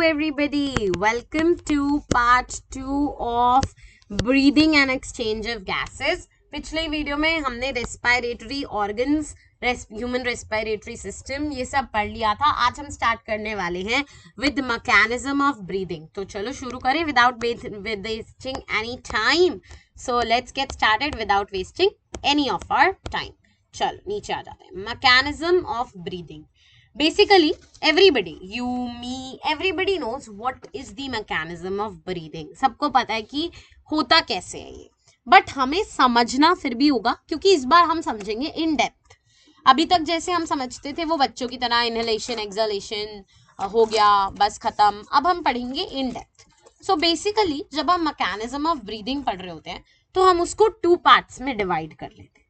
everybody, welcome to part 2 of breathing and exchange of gases. पिछले video में हमने respiratory organs, human respiratory system ये सब पढ़ लिया था. आज हम स्टार्ट करने वाले हैं विद मैकेनिज्म ऑफ ब्रीदिंग. तो चलो शुरू करें without wasting any time. So let's get started without wasting any of our time. चलो नीचे आ जाते हैं. Mechanism of breathing. Basically, everybody, you, me, everybody knows what is the mechanism of breathing. सबको पता है कि होता कैसे है ये, बट हमें समझना फिर भी होगा क्योंकि इस बार हम समझेंगे इन डेप्थ. अभी तक जैसे हम समझते थे वो बच्चों की तरह इनहेलेशन एक्सहेलेशन हो गया बस खत्म. अब हम पढ़ेंगे इन डेप्थ. सो बेसिकली जब हम मैकेनिज्म ऑफ ब्रीदिंग पढ़ रहे होते हैं तो हम उसको 2 पार्ट्स में डिवाइड कर लेते हैं.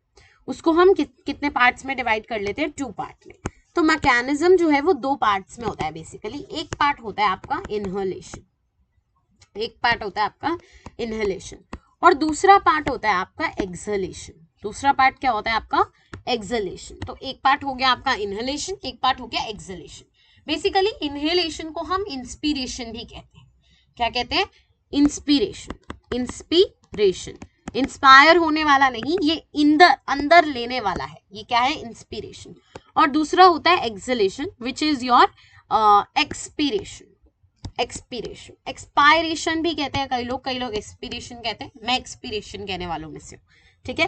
उसको हम कितने पार्ट्स में डिवाइड कर लेते हैं? 2 पार्ट में. तो मैकेनिज्म जो है वो 2 पार्ट्स में होता है बेसिकली. एक पार्ट होता है आपका इनहेलेशन, एक पार्ट होता है आपका इनहेलेशन और दूसरा पार्ट होता है आपका एक्सहेलेशन. दूसरा पार्ट क्या होता है आपका? एक्सहेलेशन. तो एक पार्ट हो गया आपका इनहेलेशन, एक पार्ट हो गया एक्सहेलेशन. बेसिकली इनहेलेशन को हम इंस्पिरेशन भी कहते हैं. क्या कहते हैं? इंस्पिरेशन. इंस्पिरेशन इंस्पायर होने वाला नहीं, ये अंदर लेने वाला है. ये क्या है? इंस्पिरेशन. और दूसरा होता है exhalation which is your expiration. Expiration, expiration भी कहते हैं कई लोग एक्सपीरेशन कहते हैं. मैं एक्सपीरेशन कहने वालों में से हूँ. ठीक है,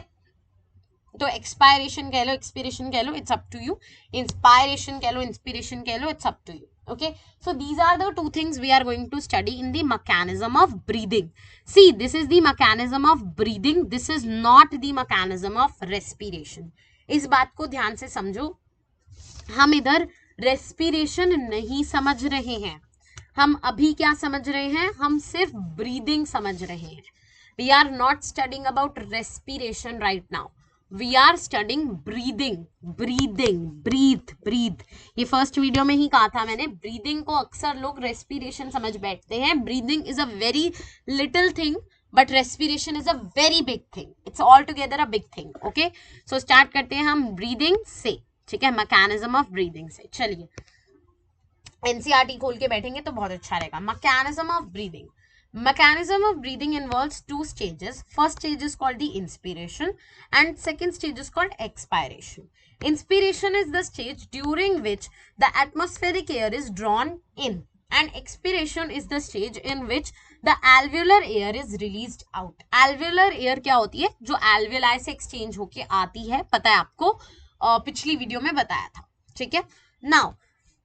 तो एक्सपायरेशन कह लो, एक्सपीरेशन कह लो, it's up to you. Inspiration कह लो, इंस्पिरेशन कह लो, it's up to you. Okay, so these are the 2 things we are going to study in the mechanism of breathing. See, this is the mechanism of breathing. This is not the mechanism of respiration. इस बात को ध्यान से समझो. हम इधर respiration नहीं समझ रहे हैं. हम अभी क्या समझ रहे हैं? हम सिर्फ ब्रीदिंग समझ रहे हैं. We are not studying about respiration right now. We are studying breathing. breathe. ये फर्स्ट वीडियो में ही कहा था मैंने. ब्रीदिंग को अक्सर लोग रेस्पिरेशन समझ बैठते हैं. Breathing is a very little thing but respiration is a very big thing. It's all together a big thing. Okay, so start करते हैं हम ब्रीदिंग से. ठीक है, मैकेनिज्म ऑफ ब्रीदिंग से. चलिए एनसीईआरटी खोल के बैठेंगे तो बहुत अच्छा रहेगा. Mechanism of breathing. Mechanism of breathing involves 2 stages. First stage is called the inspiration and second stage is called expiration. Inspiration is the stage during which the atmospheric air is drawn in and expiration is the stage in which the alveolar air is released out. Alveolar air क्या होती है? जो alveoli से exchange होके आती है. पता है आपको, पिछली वीडियो में बताया था. ठीक है, now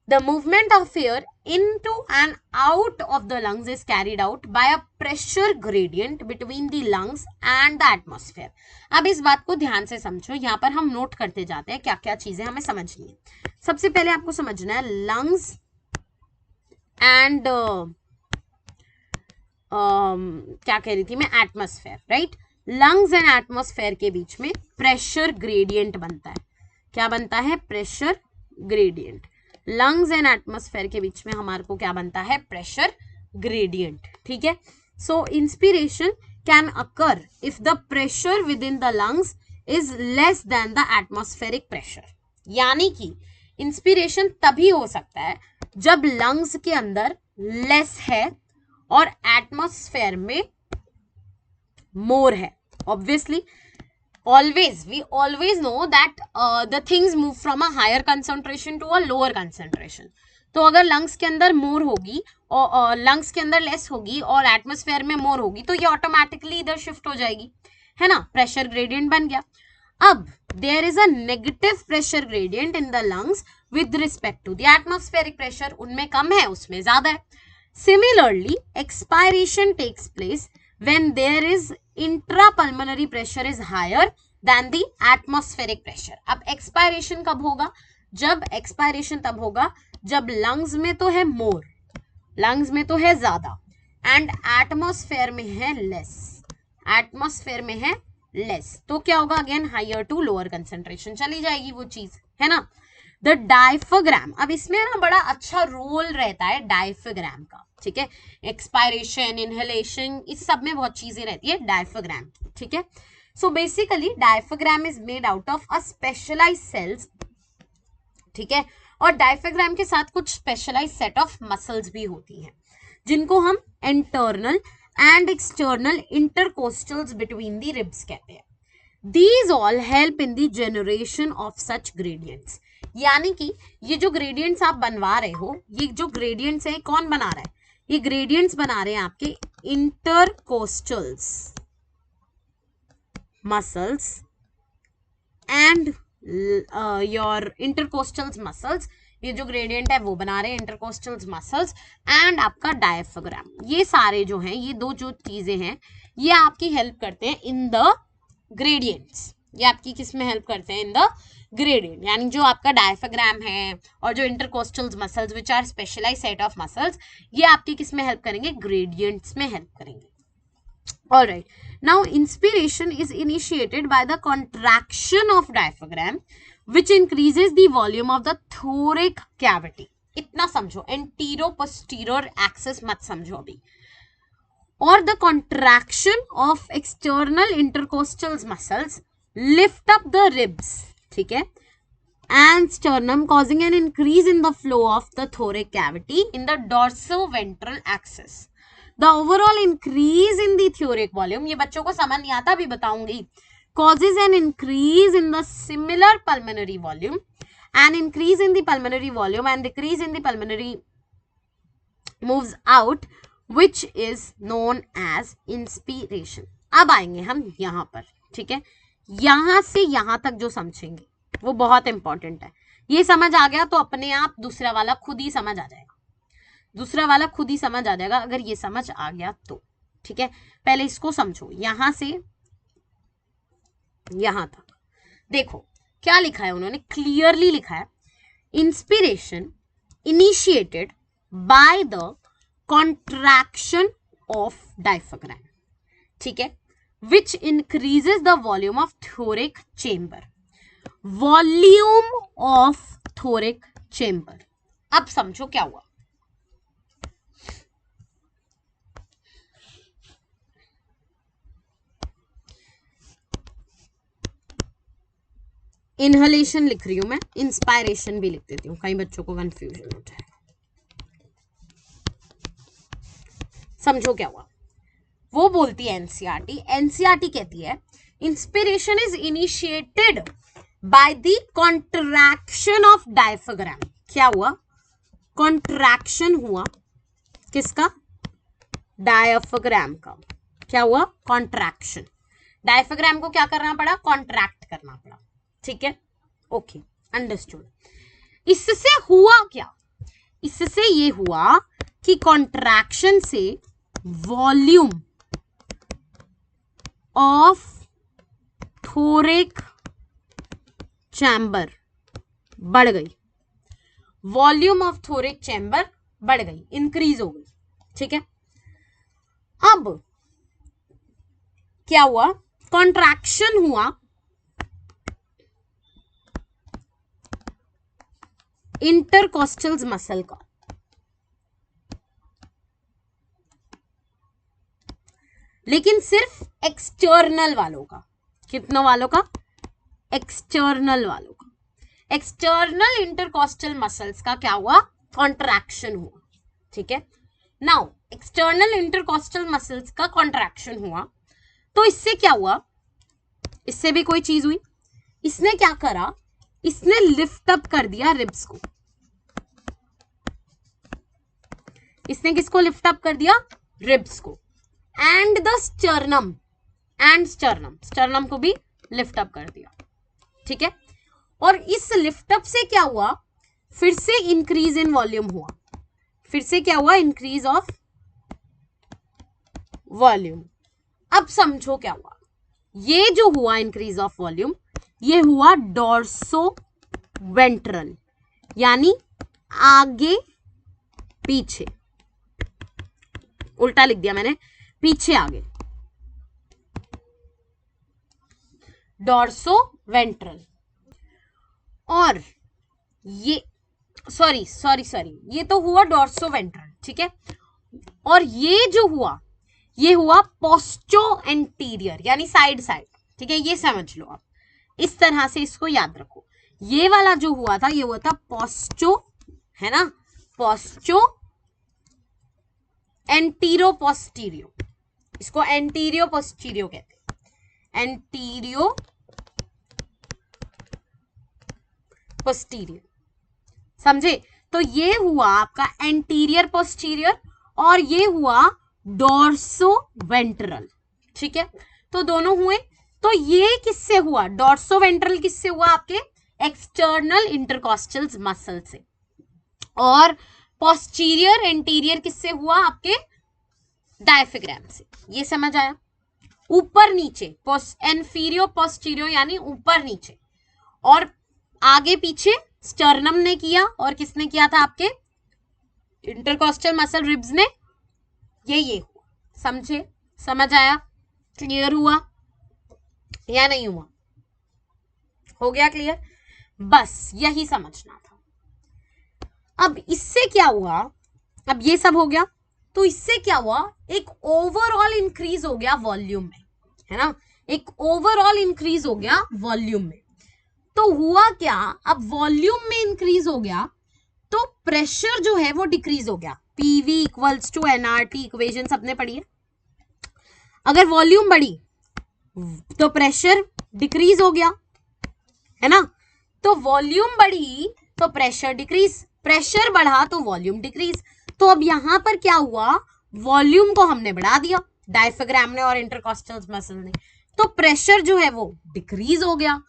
the movement of air into and out of the lungs is carried out by a pressure gradient between the lungs and the atmosphere. अब इस बात को ध्यान से समझो. यहाँ पर हम नोट करते जाते हैं क्या क्या चीजें हमें समझनी है. सबसे पहले आपको समझना है लंग्स एंड क्या कह रही थी मैं? Atmosphere. Right, lungs and atmosphere के बीच में प्रेशर ग्रेडियंट बनता है. क्या बनता है? Pressure gradient. Lungs and atmosphere के बीच में हमारे को क्या बनता है? Pressure gradient. ठीक है, so inspiration can occur if the pressure within the lungs is less than the atmospheric pressure. यानी कि इंस्पिरेशन तभी हो सकता है जब लंग्स के अंदर लेस है और एटमॉस्फेयर में मोर है. Obviously we always know that the things move from a higher concentration to a lower concentration. तो अगर लंग्स के अंदर मोर होगी और लंग्स के अंदर लेस होगी और एटमॉस्फेयर में मोर होगी तो ये ऑटोमेटिकली इधर शिफ्ट हो जाएगी, है ना? प्रेशर ग्रेडियंट बन गया. अब there is a negative pressure gradient in the lungs with respect to the atmospheric pressure. उनमें कम है, उसमें ज्यादा है. Similarly expiration takes place when there is intrapulmonary pressure is higher than the atmospheric pressure. अब एक्सपायरेशन कब होगा? जब एक्सपायरेशन तब होगा जब लंग्स में तो है मोर, लंग्स में तो है ज्यादा एंड एटमॉस्फेयर में है लेस. एटमॉस्फेयर में है लेस तो क्या होगा? Again higher to lower concentration चली जाएगी वो चीज, है ना? The diaphragm. अब इसमें ना बड़ा अच्छा रोल रहता है डायफ्राम का. ठीक है, एक्सपायरेशन, इनहेलेशन, इस सब में बहुत चीजें रहती है डायफ्राम. ठीक है, so basically diaphragm is made out of a specialized cells. ठीक है, और डायफ्राग्राम के साथ कुछ स्पेशलाइज सेट ऑफ मसल्स भी होती हैं जिनको हम internal and external intercostals between the ribs कहते हैं. These all help in the generation of such gradients. यानी कि ये जो ग्रेडियंट्स आप बनवा रहे हो, ये जो ग्रेडियंट्स है कौन बना रहा है? ये ग्रेडियंट्स बना रहे हैं आपके इंटरकोस्टल्स मसल्स एंड योर इंटरकोस्टल्स मसल्स. ये जो ग्रेडियंट है वो बना रहे हैं इंटरकोस्टल्स मसल्स एंड आपका डायफ्राग्राम. ये सारे जो हैं, ये दो जो चीजें हैं, ये आपकी हेल्प करते हैं इन द ग्रेडियंट्स. ये आपकी किस में हेल्प करते हैं? In the gradient. यानी जो आपका डायफ्राग्राम है और जो intercostals muscles which are specialised set of muscles, ये आपकी किस में हेल्प करेंगे? ग्रेडियंट्स में हेल्प करेंगे. Alright. Now inspiration is initiated by the contraction of diaphragm which increases the volume of the thoracic cavity. इतना समझो, एंटीरो पोस्टीरियर एक्सिस मत समझो अभी. और the contraction of external intercostal muscles lift up the ribs, ठीक है, and sternum, causing an increase in the flow of the thoracic cavity in the dorsoventral axis. The overall increase in the thoracic volume, ये बच्चों को समझ नहीं आता, अभी बताऊंगी, causes an increase in the similar pulmonary volume, an increase in the pulmonary volume and decrease in the pulmonary moves out, which is known as inspiration. अब आएंगे हम यहाँ पर, ठीक है, यहाँ से यहाँ तक जो समझेंगे वो बहुत इंपॉर्टेंट है. ये समझ आ गया तो अपने आप दूसरा वाला खुद ही समझ आ जाएगा. दूसरा वाला खुद ही समझ आ जाएगा अगर ये समझ आ गया तो, ठीक है. पहले इसको समझो, यहां से यहां तक देखो क्या लिखा है उन्होंने, क्लियरली लिखा है, inspiration initiated by the contraction of diaphragm, ठीक है, which increases the volume of थोरिक चेम्बर. वॉल्यूम ऑफ थोरिक चेम्बर. अब समझो क्या हुआ. इनहलेशन लिख रही हूं मैं, इंस्पायरेशन भी लिख देती हूँ, कई बच्चों को कंफ्यूजन होता है. समझो क्या हुआ. वो बोलती है एनसीईआरटी कहती है inspiration is initiated by the contraction of diaphragm. क्या हुआ? कॉन्ट्रैक्शन हुआ किसका? डायफ्राग्राम का. क्या हुआ? कॉन्ट्रैक्शन. डायफ्राग्राम को क्या करना पड़ा? कॉन्ट्रैक्ट करना पड़ा, ठीक है, ओके, अंडरस्टूड. इससे हुआ क्या? इससे ये हुआ कि कॉन्ट्रैक्शन से वॉल्यूम ऑफ थोरिक चैम्बर बढ़ गई. वॉल्यूम ऑफ थोरिक चैम्बर बढ़ गई, इंक्रीज हो गई, ठीक है. अब क्या हुआ? कॉन्ट्रैक्शन हुआ इंटरकोस्टल्स मसल का. लेकिन सिर्फ एक्सटर्नल वालों का. कितनों वालों का? एक्सटर्नल वालों का. एक्सटर्नल इंटरकोस्टल मसल्स का क्या हुआ? कॉन्ट्रैक्शन हुआ, ठीक है. नाउ एक्सटर्नल इंटरकोस्टल मसल्स का कॉन्ट्रैक्शन हुआ तो इससे क्या हुआ? इससे भी कोई चीज हुई. इसने क्या करा? इसने लिफ्ट अप कर दिया रिब्स को. इसने किसको लिफ्ट अप कर दिया? रिब्स को. And the sternum, and sternum को भी लिफ्ट अप कर दिया, ठीक है. और इस लिफ्ट अप से क्या हुआ? फिर से इंक्रीज इन वॉल्यूम हुआ. फिर से क्या हुआ? Increase of volume. अब समझो क्या हुआ. ये जो हुआ इंक्रीज ऑफ वॉल्यूम, ये हुआ डॉर्सो वेंट्रल, यानी आगे पीछे. उल्टा लिख दिया मैंने, पीछे आगे, डॉर्सो वेंट्रल. और ये सॉरी ये तो हुआ डॉर्सो वेंट्रल, ठीक है. और ये जो हुआ, ये हुआ पोस्टो एंटीरियर, यानी साइड, ठीक है. ये समझ लो आप, इस तरह से इसको याद रखो. ये वाला जो हुआ था ये हुआ था पोस्चो, है ना, पोस्चो एंटीरो पोस्टीरियो, इसको एंटीरियो पोस्टीरियो कहते हैं, एंटीरियो पोस्टीरियर, समझे। तो ये हुआ आपका एंटीरियर पोस्टीरियर और ये हुआ डॉर्सो वेंट्रल, ठीक है। तो दोनों हुए। तो ये किससे हुआ, डॉर्सो वेंट्रल किससे हुआ, आपके एक्सटर्नल इंटरकॉस्टल मसल से, और पोस्टीरियर एंटीरियर किससे हुआ, आपके डायफ्राम से। ये समझ आया। ऊपर नीचे इंफीरियर पोस्टीरियर यानी ऊपर नीचे, और आगे पीछे स्टर्नम ने किया और किसने किया था, आपके इंटरकॉस्टल मसल रिब्स ने। ये हुआ, समझे, समझ आया, क्लियर हुआ या नहीं हुआ, हो गया क्लियर, बस यही समझना था। अब इससे क्या हुआ, अब ये सब हो गया, तो इससे क्या हुआ, एक ओवरऑल इंक्रीज हो गया वॉल्यूम में, है ना, एक ओवरऑल इंक्रीज हो गया वॉल्यूम में। तो हुआ क्या, अब वॉल्यूम में इंक्रीज हो गया तो प्रेशर जो है वो डिक्रीज हो गया। PV equals to NRT equation सबने पढ़ी है। अगर वॉल्यूम बढ़ी तो प्रेशर डिक्रीज हो गया, है ना। तो वॉल्यूम बढ़ी तो प्रेशर डिक्रीज, प्रेशर बढ़ा तो वॉल्यूम डिक्रीज। तो अब यहां पर क्या हुआ, वॉल्यूम को हमने बढ़ा दिया डायफ्राम ने और इंटरकॉस्टल मसल ने, तो प्रेशर जो है वो डिक्रीज हो गया।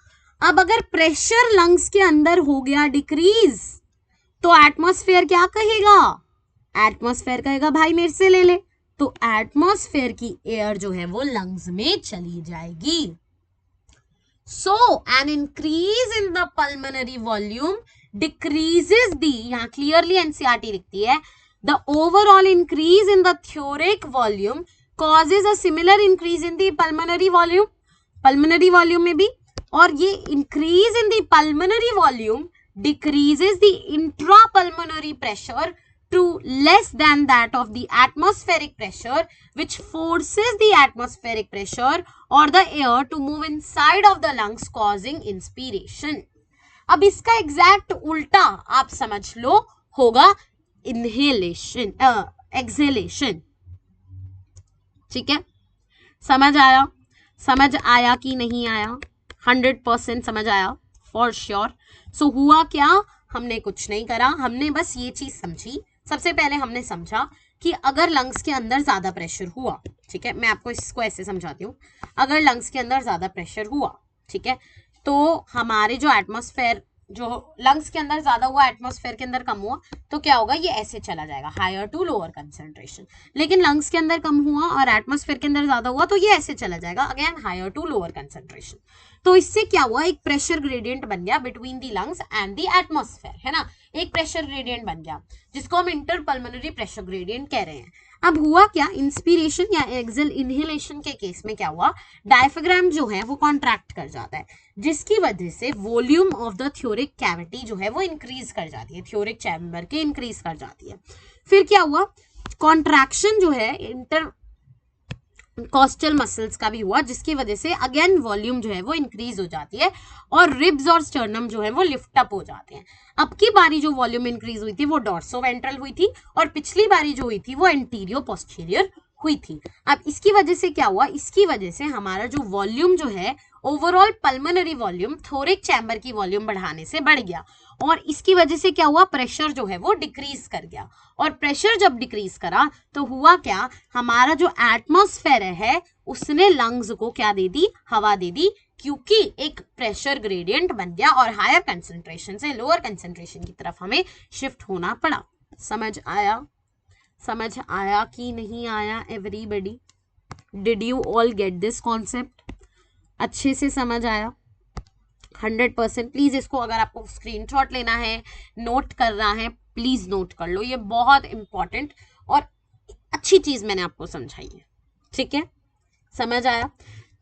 अब अगर प्रेशर लंग्स के अंदर हो गया डिक्रीज तो एटमॉस्फेयर क्या कहेगा, एटमॉस्फेयर कहेगा भाई मेरे से ले ले, तो एटमॉस्फेयर की एयर जो है वो लंग्स में चली जाएगी। So an increase in the pulmonary volume decreases the, यहां क्लियरली एनसीईआरटी लिखती है, the overall increase in the thoracic volume causes a similar increase in the pulmonary volume, pulmonary volume में भी, और ये increase in the pulmonary volume decreases the intrapulmonary pressure to less than that of the atmospheric pressure, which forces the atmospheric pressure or the air to move inside of the lungs causing inspiration. अब इसका exact उल्टा आप समझ लो होगा inhalation, exhalation, ठीक है। समझ आया, समझ आया कि नहीं आया, 100% समझ आया फॉर श्योर। सो हुआ क्या, हमने कुछ नहीं करा, हमने बस ये चीज समझी। सबसे पहले हमने समझा कि अगर लंग्स के अंदर ज्यादा प्रेशर हुआ, ठीक है, मैं आपको इसको ऐसे समझाती हूँ, अगर लंग्स के अंदर ज्यादा प्रेशर हुआ, ठीक है, तो हमारे जो एटमॉस्फेयर, जो लंग्स के अंदर ज्यादा हुआ एटमॉस्फेयर के अंदर कम हुआ, तो क्या होगा, ये ऐसे चला जाएगा हायर टू लोअर कंसंट्रेशन। लेकिन लंग्स के अंदर कम हुआ और एटमॉस्फेयर के अंदर ज्यादा हुआ तो ये ऐसे चला जाएगा again higher to lower concentration. तो इससे क्या हुआ, एक प्रेशर ग्रेडियंट बन गया between the lungs and the atmosphere, है ना, एक प्रेशर ग्रेडियंट बन गया जिसको हम इंटरपल्मोनरी प्रेशर ग्रेडियंट कह रहे हैं। अब हुआ क्या, इंस्पिरेशन या एक्सेल इनहेलेशन के केस में क्या हुआ, डायफ्राम जो है वो कॉन्ट्रैक्ट कर जाता है, जिसकी वजह से वॉल्यूम ऑफ द थ्योरिक कैविटी जो है वो इंक्रीज कर जाती है, थ्योरिक चैम्बर के इंक्रीज कर जाती है। फिर क्या हुआ, कॉन्ट्रैक्शन जो है इंटर कॉस्टल मसल्स का भी हुआ, जिसकी वजह से अगेन वॉल्यूम जो है वो इंक्रीज हो जाती है और रिब्स और स्टर्नम जो है वो लिफ्ट अप हो जाते हैं। अब की बारी जो वॉल्यूम इंक्रीज हुई थी वो डॉर्सो वेंट्रल हुई थी और पिछली बारी जो हुई थी वो एंटीरियो पोस्टीरियर हुई थी। अब इसकी वजह से क्या हुआ, इसकी वजह से हमारा जो वॉल्यूम जो है ओवरऑल पल्मोनरी वॉल्यूम थोरिक चैम्बर की वॉल्यूम बढ़ाने से बढ़ गया और इसकी वजह से क्या हुआ, प्रेशर जो है वो डिक्रीज कर गया। और प्रेशर जब डिक्रीज करा तो हुआ क्या, हमारा जो एटमॉस्फेयर है उसने लंग्स को क्या दे दी, हवा दे दी, क्योंकि एक प्रेशर ग्रेडियंट बन गया और हायर कंसंट्रेशन से लोअर कंसंट्रेशन की तरफ हमें शिफ्ट होना पड़ा। समझ आया, समझ आया कि नहीं आया everybody, did you all get this concept, अच्छे से समझ आया 100%। प्लीज इसको अगर आपको स्क्रीनशॉट लेना है, नोट करना है, प्लीज नोट कर लो, ये बहुत इंपॉर्टेंट और अच्छी चीज मैंने आपको समझाई है, ठीक है, समझ आया।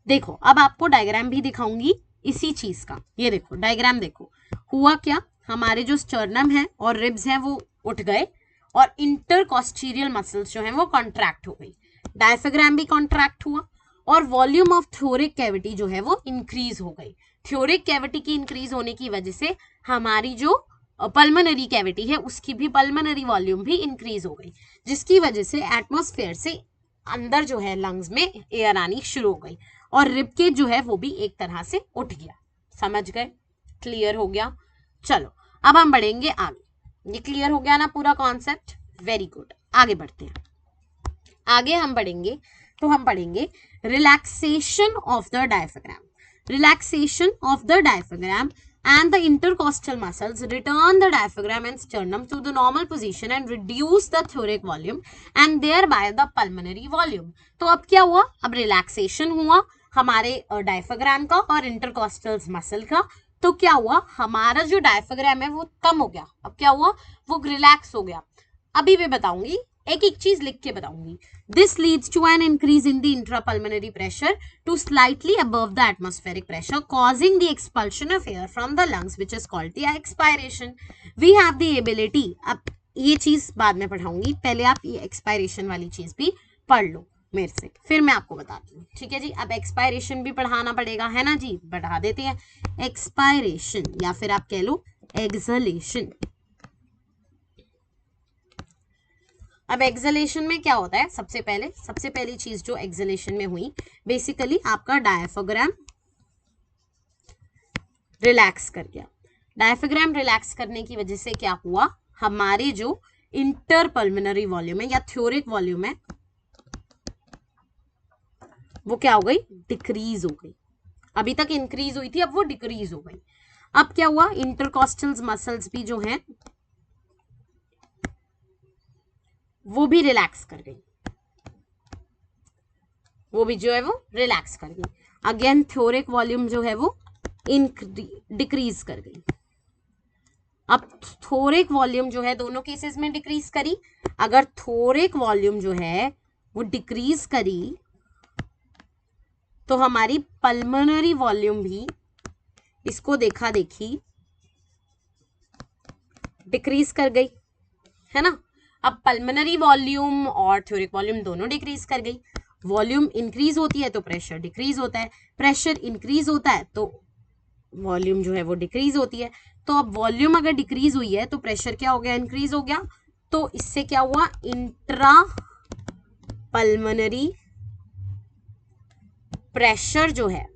देखो अब आपको डायग्राम भी दिखाऊंगी इसी चीज का, ये देखो डायग्राम देखो, हुआ क्या, हमारे जो स्टर्नम है और रिब्स हैं वो उठ गए और इंटरकॉस्टीरियल मसल्स जो हैं वो कॉन्ट्रैक्ट हो गई, डायफ्राम भी कॉन्ट्रैक्ट हुआ और वॉल्यूम ऑफ थ्योरिक कैविटी जो है वो इंक्रीज हो गई। थ्योरिक कैविटी की इंक्रीज होने की वजह से हमारी जो पल्मोनरी कैविटी है उसकी भी पल्मोनरी वॉल्यूम भी इंक्रीज हो गई, जिसकी वजह से एटमॉस्फेयर से अंदर जो है लंग्स में एयर आनी शुरू हो गई और रिबकेज जो है वो भी एक तरह से उठ गया। समझ गए? क्लियर हो गया? चलो अब हम बढ़ेंगे आगे। ये क्लियर हो गया ना पूरा कॉन्सेप्ट? वेरी गुड, आगे बढ़ते हैं। आगे हम बढ़ेंगे तो हम पढ़ेंगे relaxation of the diaphragm. Relaxation of the diaphragm and the intercostal muscles return the diaphragm and sternum to the normal position and reduce the thoracic volume and thereby the pulmonary volume। तो अब क्या हुआ? अब relaxation हुआ हमारे diaphragm का और intercostal muscle का। तो क्या हुआ? हमारा जो डायफ्राम है वो कम हो गया। अब क्या हुआ? वो रिलैक्स हो गया। अभी मैं बताऊंगी, एक एक चीज लिख के बताऊंगी। This leads to an increase in the intrapulmonary pressure to slightly above the atmospheric pressure causing the expulsion of air from the lungs which is called the expiration. We have the ability, अब ये चीज बाद में पढ़ाऊंगी, पहले आप ये expiration वाली चीज भी पढ़ लो मेरे से, फिर मैं आपको बताती हूँ। ठीक है जी? अब एक्सपायरेशन भी पढ़ाना पड़ेगा, है ना जी? बढ़ा देते हैं एक्सपायरेशन, या फिर आप कह लो एक्सलेशन। अब एक्सलेशन में क्या होता है? सबसे पहली चीज जो एक्सलेशन में हुई, बेसिकली आपका डायफ्राम रिलैक्स कर गया। डायफ्राम रिलैक्स करने की वजह से क्या हुआ? हमारे जो इंटरपल्मोनरी वॉल्यूम है या थ्योरिक वॉल्यूम है वो क्या हो गई? डिक्रीज हो गई। अभी तक इंक्रीज हुई थी, अब वो डिक्रीज हो गई। अब क्या हुआ? इंटरकॉस्टल मसल्स भी जो है वो भी रिलैक्स कर गई, वो भी जो है वो रिलैक्स कर गई। अगेन थ्योरिक वॉल्यूम जो है वो डिक्रीज कर गई। अब थोरिक वॉल्यूम जो है दोनों केसेस में डिक्रीज करी। अगर थोरिक वॉल्यूम जो है वो डिक्रीज करी तो हमारी पल्मोनरी वॉल्यूम भी इसको देखा देखी डिक्रीज कर गई, है ना? अब पल्मोनरी वॉल्यूम और थ्योरिक वॉल्यूम दोनों डिक्रीज कर गई। वॉल्यूम इंक्रीज होती है तो प्रेशर डिक्रीज होता है, प्रेशर इंक्रीज होता है तो वॉल्यूम जो है वो डिक्रीज होती है। तो अब वॉल्यूम अगर डिक्रीज हुई है तो प्रेशर क्या हो गया? इंक्रीज हो गया। तो इससे क्या हुआ? इंट्रा पल्मोनरी प्रेशर जो है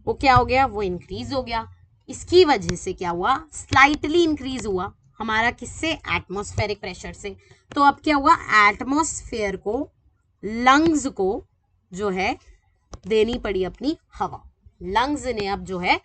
वो क्या हो गया? वो इंक्रीज हो गया। इसकी वजह से क्या हुआ? स्लाइटली इंक्रीज हुआ हमारा, किससे? एटमॉस्फेरिक प्रेशर से। तो अब क्या हुआ? एटमॉस्फेयर को, लंग्स को जो है देनी पड़ी अपनी हवा। लंग्स ने अब जो है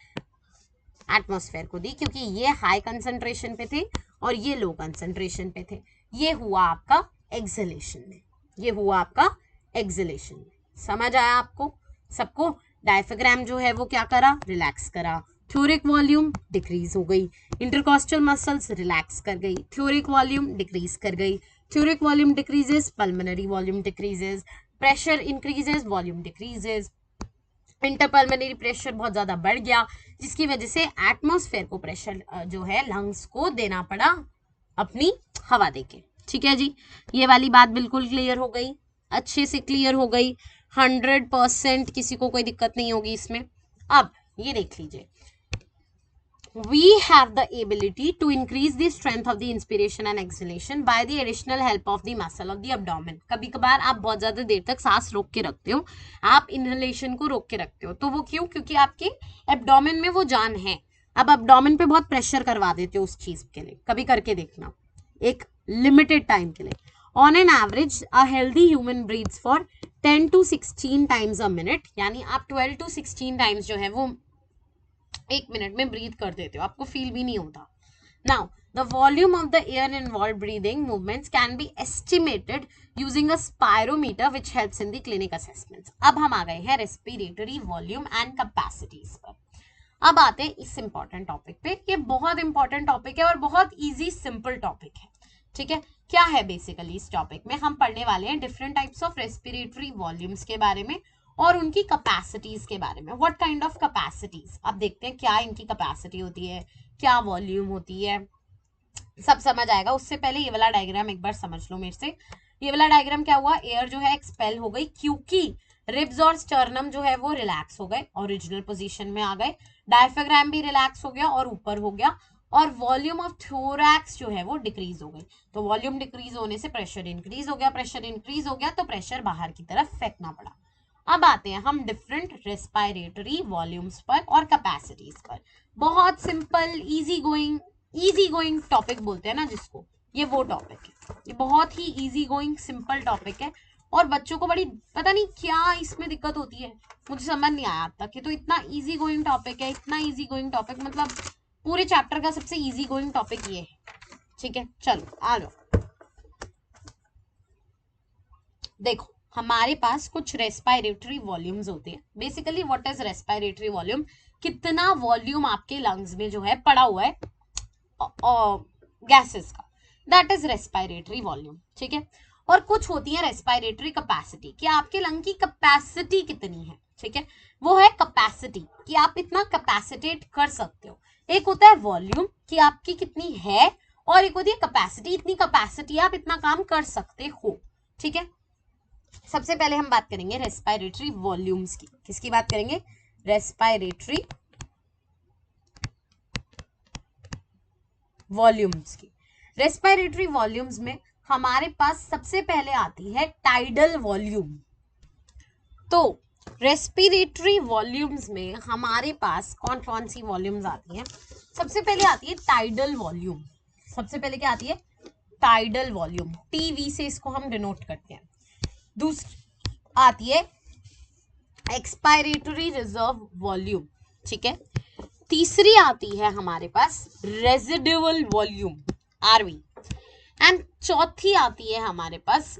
एटमॉस्फेयर को दी, क्योंकि ये हाई कंसंट्रेशन पे थे और ये लो कंसंट्रेशन पे थे। ये हुआ आपका एक्सलेशन में, ये हुआ आपका एक्सलेशन में। समझ आया आपको सबको? डायफ्राम जो है वो क्या करा? रिलैक्स करा। थ्योरिक वॉल्यूम डिक्रीज हो गई, इंटरकॉस्टल मसल्स रिलैक्स कर गई, थ्योरिक वॉल्यूम डिक्रीज कर गई। Thoracic volume decreases, pulmonary volume decreases, pressure increases, volume decreases. Intrapulmonary pressure बहुत ज्यादा बढ़ गया, जिसकी वजह से एटमॉस्फेयर को प्रेशर जो है लंग्स को देना पड़ा अपनी हवा देके। ठीक है जी? ये वाली बात बिल्कुल क्लियर हो गई, अच्छे से क्लियर हो गई, 100%, किसी को कोई दिक्कत नहीं होगी इसमें। अब ये देख लीजिए, we have the ability to increase the strength of the inspiration and exhalation by the additional help of the muscle of the abdomen। कभी कभार आप बहुत ज्यादा देर तक सांस रोक के रखते हो, आप इनहेलेशन को रोक के रखते हो, तो वो क्यों? क्योंकि आपके एब्डोमेन में वो जान है। अब एब्डोमेन पे बहुत प्रेशर करवा देते हो उस चीज के लिए, कभी करके देखना एक लिमिटेड टाइम के लिए। On an average a healthy human breathes for 10 to 16 times a minute, यानी आप 12 to 16 टाइम्स जो है वो एक मिनट में ब्रीथ कर देते हो, आपको फील भी नहीं होता। Now the volume of the air involve breathing movements can be estimated using a spirometer which helps in the clinic assessments. अब हम आ गए हैं रेस्पिरेटरी वॉल्यूम एंड कैपेसिटीज पर। अब आते हैं इस इंपॉर्टेंट टॉपिक पे। ये बहुत इंपॉर्टेंट टॉपिक है और बहुत इजी सिंपल टॉपिक है। ठीक है? क्या है बेसिकली इस टॉपिक में? हम पढ़ने वाले हैं different types of respiratory volumes के बारे में और उनकी कैपेसिटीज के बारे में। व्हाट काइंड ऑफ कैपेसिटीज, अब देखते हैं क्या इनकी कैपेसिटी होती है, क्या वॉल्यूम होती है, सब समझ आएगा। उससे पहले ये वाला डायग्राम एक बार समझ लो मेरे से। ये वाला डायग्राम क्या हुआ? एयर जो है एक्सपेल हो गई, क्योंकि रिब्स और स्टर्नम जो है वो रिलैक्स हो गए, ओरिजिनल पोजीशन में आ गए, डायफ्राम भी रिलैक्स हो गया और ऊपर हो गया, और वॉल्यूम ऑफ थोरैक्स जो है वो डिक्रीज हो गई। तो वॉल्यूम डिक्रीज होने से प्रेशर इंक्रीज हो गया, प्रेशर इंक्रीज हो गया तो प्रेशर बाहर की तरफ फेंकना पड़ा। अब आते हैं हम डिफरेंट रेस्पिरेटरी वॉल्यूम्स पर और कैपेसिटीज पर। बहुत सिंपल इजी गोइंग टॉपिक बोलते हैं ना जिसको, ये वो टॉपिक है, ये बहुत ही इजी गोइंग सिंपल टॉपिक है, और बच्चों को बड़ी पता नहीं क्या इसमें दिक्कत होती है, मुझे समझ नहीं आया अब तक कि तो इतना इजी गोइंग टॉपिक है, इतना इजी गोइंग टॉपिक, मतलब पूरे चैप्टर का सबसे इजी गोइंग टॉपिक ये है। ठीक है, चलो आ जाओ। देखो हमारे पास कुछ रेस्पिरेटरी वॉल्यूम्स होते हैं। Basically what is respiratory volume, कितना वॉल्यूम आपके लंग्स में जो है पड़ा हुआ है गैसेस का, दैट इज रेस्पिरेटरी वॉल्यूम। ठीक है, और कुछ होती है रेस्पिरेटरी कैपेसिटी, कि आपके लंग की कैपेसिटी कितनी है। ठीक है, वो है कैपेसिटी, कि आप इतना कैपेसिटेट कर सकते हो। एक होता है वॉल्यूम, कि आपकी कितनी है, और एक होती है कैपेसिटी, इतनी कैपेसिटी आप इतना काम कर सकते हो। ठीक है, सबसे पहले हम बात करेंगे रेस्पिरेटरी वॉल्यूम्स की। किसकी बात करेंगे? रेस्पिरेटरी वॉल्यूम्स की। रेस्पिरेटरी वॉल्यूम्स में हमारे पास सबसे पहले आती है टाइडल वॉल्यूम। तो रेस्पिरेटरी वॉल्यूम्स में हमारे पास कौन कौन सी वॉल्यूम्स आती हैं? सबसे पहले आती है टाइडल वॉल्यूम। सबसे पहले क्या आती है? टाइडल वॉल्यूम, टीवी से इसको हम डिनोट करते हैं। दूसरी आती है एक्सपायरेटरी रिजर्व वॉल्यूम। ठीक है, तीसरी आती है हमारे पास रेजिडुअल वॉल्यूम, आरवी, एंड चौथी आती है हमारे पास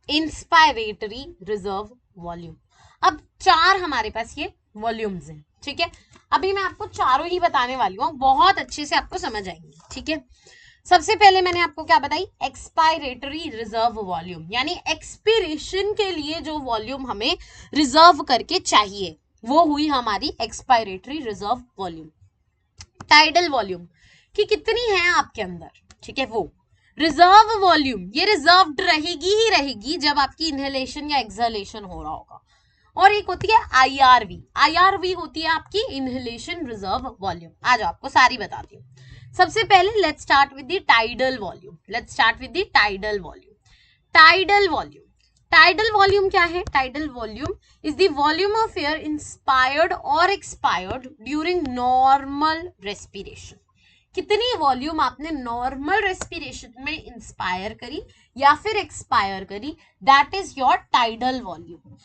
इंस्पायरेटरी रिजर्व वॉल्यूम। अब चार हमारे पास ये वॉल्यूम्स हैं। ठीक है, अभी मैं आपको चारों ही बताने वाली हूँ, बहुत अच्छे से आपको समझ आएंगे। ठीक है, सबसे पहले मैंने आपको क्या बताई? एक्सपायरेटरी रिजर्व वॉल्यूम, यानी एक्सपिरेशन के लिए जो वॉल्यूम हमें रिजर्व करके चाहिए वो हुई हमारी expiratory reserve volume. Tidal volume कि कितनी है आपके अंदर, ठीक है, वो रिजर्व वॉल्यूम, ये रिजर्व्ड रहेगी ही रहेगी जब आपकी इनहेलेशन या एक्सहेलेशन हो रहा होगा। और एक होती है आईआरवी, आईआरवी होती है आपकी इनहेलेशन रिजर्व वॉल्यूम। आ जाओ आपको सारी बताती हूँ। सबसे पहले let's start with the tidal volume. Let's start with the tidal volume. Tidal volume, tidal volume क्या है? Tidal volume is the volume of air inspired और एक्सपायर्ड ड्यूरिंग नॉर्मल रेस्पिरेशन। कितनी वॉल्यूम आपने नॉर्मल रेस्पिरेशन में inspire करी या फिर expire करी, that is your tidal volume.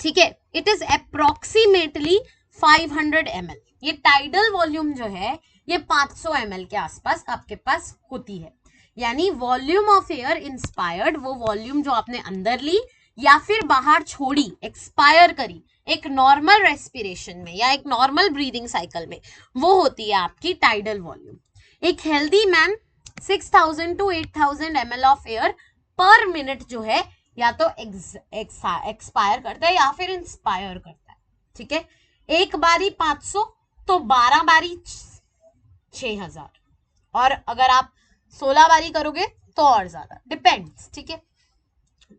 ठीक है, इट इज अप्रोक्सीमेटली 500 ml। ये टाइडल वॉल्यूम जो है ये 500 ml के आसपास आपके पास होती है। यानी वॉल्यूम ऑफ एयर इंस्पायर्ड, वो वॉल्यूम जो आपने अंदर ली या फिर बाहर छोड़ी, एक्सपायर करी एक नॉर्मल रेस्पिरेशन में या एक नॉर्मल ब्रीदिंग साइकिल में, वो होती है आपकी टाइडल वॉल्यूम। एक healthy man 6000 to 8000 ml of air पर मिनट जो है या तो एक्सपायर करता है या फिर इंस्पायर करता है। ठीक है, एक बारी 500 तो 12 बारी 6000, और अगर आप 16 बारी करोगे तो और ज्यादा, डिपेंड्स। ठीक है,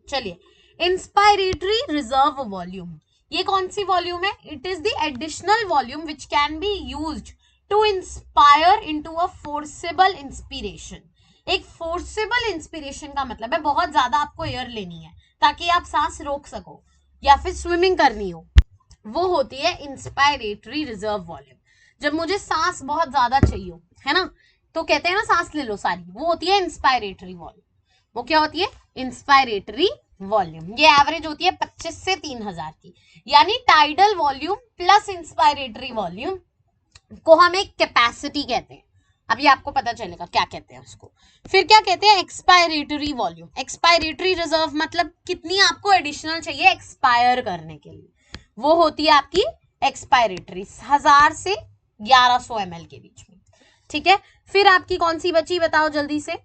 चलिए इंस्पायरेटरी रिजर्व वॉल्यूम, ये कौन सी वॉल्यूम है? It is the additional volume which can be used to inspire into a forcible inspiration. एक फोर्सेबल इंस्पिरेशन का मतलब है बहुत ज्यादा आपको एयर लेनी है ताकि आप सांस रोक सको या फिर स्विमिंग करनी हो, वो होती है इंस्पायरेटरी रिजर्व वॉल्यूम। जब मुझे सांस बहुत ज्यादा चाहिए है ना, तो कहते हैं ना सांस ले लो सारी, वो होती है इंस्पायरेटरी वॉल्यूम। वो क्या होती है? Inspiratory volume. ये एवरेज होती है 25 से 3000 की। यानी tidal volume plus inspiratory volume को हम एक कैपेसिटी कहते हैं। अभी आपको पता चलेगा क्या कहते हैं उसको। फिर क्या कहते हैं? Expiratory volume. एक्सपायरेटरी रिजर्व मतलब कितनी आपको एडिशनल चाहिए एक्सपायर करने के लिए, वो होती है आपकी एक्सपायरेटरी, 1000 से 1100 ml के बीच में। ठीक है, फिर आपकी कौन सी बची बताओ जल्दी से,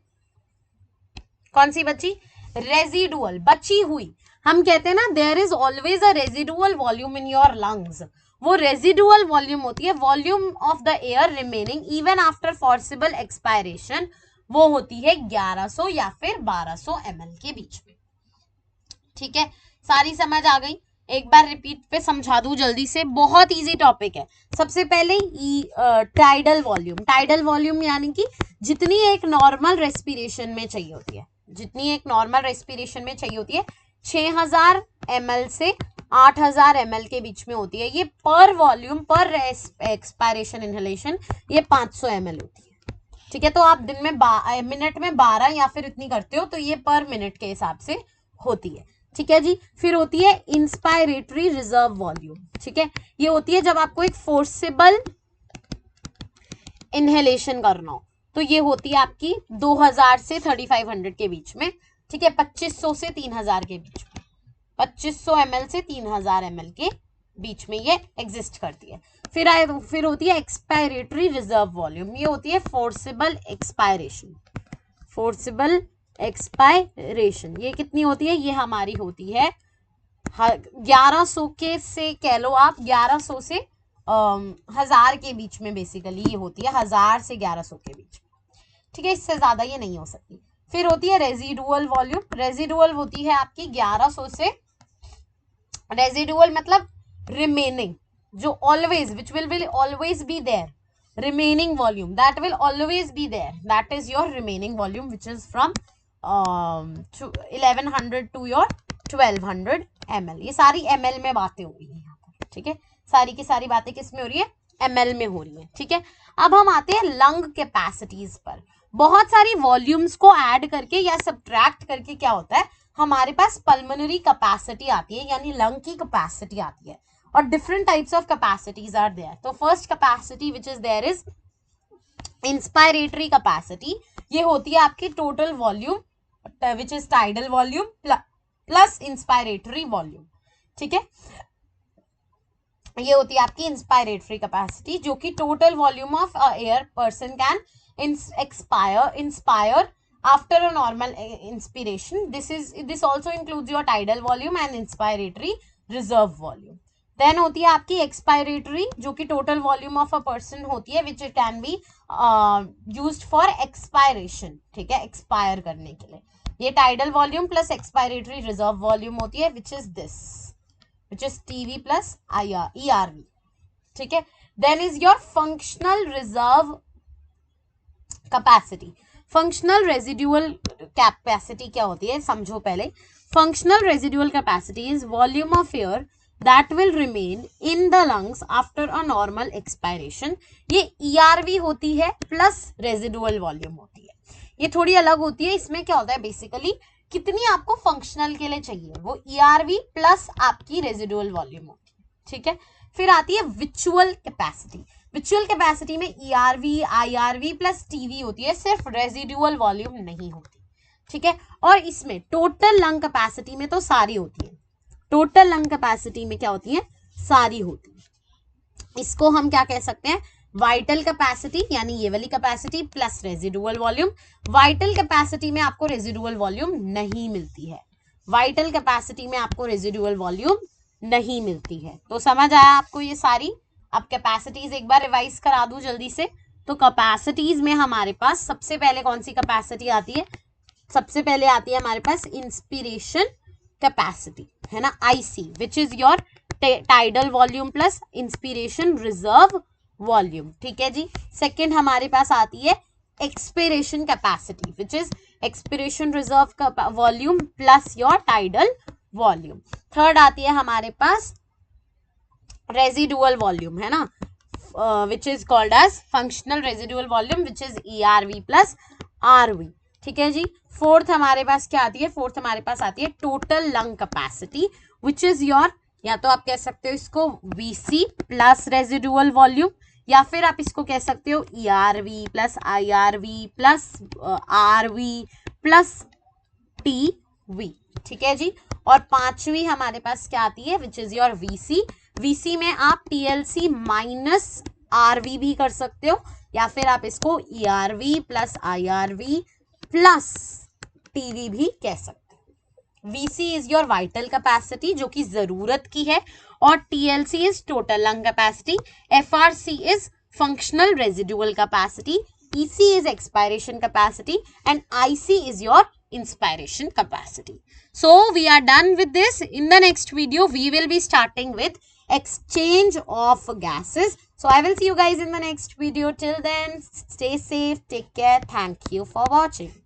कौन सी बची? रेजिडुअल, बची हुई। हम कहते हैं ना there is always a residual volume in your lungs. वो रेजिडुअल वॉल्यूम होती है volume of the air remaining even after forcible expiration वो होती है 1100 या फिर 1200 ml के बीच में। ठीक है, सारी समझ आ गई? एक बार रिपीट पे समझा दूं जल्दी से, बहुत इजी टॉपिक है। सबसे पहले टाइडल वॉल्यूम। टाइडल वॉल्यूम यानी कि जितनी एक नॉर्मल रेस्पिरेशन में चाहिए होती है, जितनी एक नॉर्मल रेस्पिरेशन में चाहिए होती है 6000 ml से 8000 ml के बीच में होती है। ये पर वॉल्यूम पर एक्सपायरेशन इनहेलेशन ये 500 ml होती है। ठीक है, तो आप दिन में मिनट में 12 या फिर इतनी करते हो, तो ये पर मिनट के हिसाब से होती है। ठीक है जी। फिर होती है इंस्पायरेटरी रिजर्व वॉल्यूम। ठीक है, ये होती है जब आपको एक फोर्सेबल इनहेलेशन करना हो, तो ये होती है आपकी 2000 से 3500 के बीच में। ठीक है, 2500 से 3000 के बीच में, 2500 ml से 3000 ml के बीच में ये एग्जिस्ट करती है। फिर होती है एक्सपायरेटरी रिजर्व वॉल्यूम। ये होती है फोर्सेबल एक्सपायरेशन। फोर्सेबल एक्सपायरेशन ये कितनी होती है? ये हमारी होती है 1100 के से कह लो आप, 1100 से 1000 के बीच में बेसिकली ये होती है, 1000 से 1100 के बीच में। ठीक है, इससे ज्यादा ये नहीं हो सकती। फिर होती है रेजिडुअल वॉल्यूम। रेजिडुअल होती है आपकी 1100 से, रेजिडुअल मतलब रिमेनिंग, जो always which will always be there, remaining volume that will always be there, that is your remaining volume which is from 1100 to your 1200 ml। ये सारी ml में बातें हो रही है यहाँ पर। ठीक है, सारी की सारी बातें किस में हो रही है? ml में हो रही है। ठीक है, अब हम आते हैं लंग कैपेसिटीज पर। बहुत सारी वॉल्यूम्स को ऐड करके या सब्ट्रैक्ट करके क्या होता है, हमारे पास पल्मोनरी कैपेसिटी आती है, यानी लंग की कैपेसिटी आती है। और different types of capacities are there. तो first capacity which is there is inspiratory capacity. ये होती है आपकी total volume which is tidal volume plus inspiratory volume. ठीक है, ये होती है आपकी इंस्पायरेटरी कैपेसिटी, जो कि total volume of air person can inspire after a normal inspiration. This also includes your tidal volume and inspiratory reserve volume. Then होती है आपकी एक्सपायरेटरी, जो कि total volume of a person होती है, which can be used for expiration. ठीक है, expire करने के लिए। ये tidal volume plus expiratory reserve volume होती है, which is this, which is TV plus ERV। ठीक है, then is your functional reserve capacity. Functional residual capacity क्या होती है समझो पहले। Functional residual capacity is volume of air that will remain in the lungs after a normal expiration। ये ERV होती है प्लस रेजिडुअल वॉल्यूम होती है। ये थोड़ी अलग होती है। इसमें क्या होता है बेसिकली, कितनी आपको फंक्शनल के लिए चाहिए, वो ERV प्लस आपकी रेजिडुअल वॉल्यूम होती है। ठीक है, फिर आती है विचुअल कैपेसिटी। विचुअल कैपेसिटी में ERV IRV प्लस TV होती है, सिर्फ रेजिडुअल वॉल्यूम नहीं होती। ठीक है, और इसमें टोटल लंग कैपेसिटी में तो सारी होती है, टोटल लंग कैपेसिटी में क्या होती है? सारी होती है। इसको हम क्या कह सकते हैं? वाइटल कैपेसिटी, यानी ये वाली capacity plus residual volume. Vital capacity में आपको रेजिडुअल वॉल्यूम नहीं मिलती है, वाइटल कैपेसिटी में आपको रेजिडुअल वॉल्यूम नहीं मिलती है। तो समझ आया आपको ये सारी? अब कैपेसिटीज एक बार रिवाइज करा दूं जल्दी से। तो कैपेसिटीज में हमारे पास सबसे पहले कौन सी कैपेसिटी आती है? सबसे पहले आती है हमारे पास इंस्पिरेशन कैपेसिटी, है ना, IC, which is your tidal volume plus inspiration reserve volume. ठीक है जी। सेकेंड हमारे पास आती है expiration capacity, which is expiration reserve volume plus your tidal volume. Third आती है हमारे पास रेजिडुअल वॉल्यूम, है ना, which is called as functional residual volume, which is ERV plus RV। ठीक है जी। फोर्थ हमारे पास क्या आती है? फोर्थ हमारे पास आती है total lung capacity, which is your, या तो आप कह सकते हो इसको VC प्लस रेजिडुअल वॉल्यूम, या फिर आप इसको कह सकते हो ERV plus IRV plus RV plus TV। ठीक है जी। और पांचवी हमारे पास क्या आती है? Which is your VC। VC में आप TLC माइनस RV भी कर सकते हो, या फिर आप इसको ERV plus IRV plus TV भी कह सकते हो। VC is your vital capacity, जो कि जरूरत की है, और TLC is total lung capacity, FRC is functional residual capacity, EC is expiration capacity and IC is your inspiration capacity. So we are done with this. In the next video, we will be starting with exchange of gases. So I will see you guys in the next video. Till then, stay safe, take care. Thank you for watching.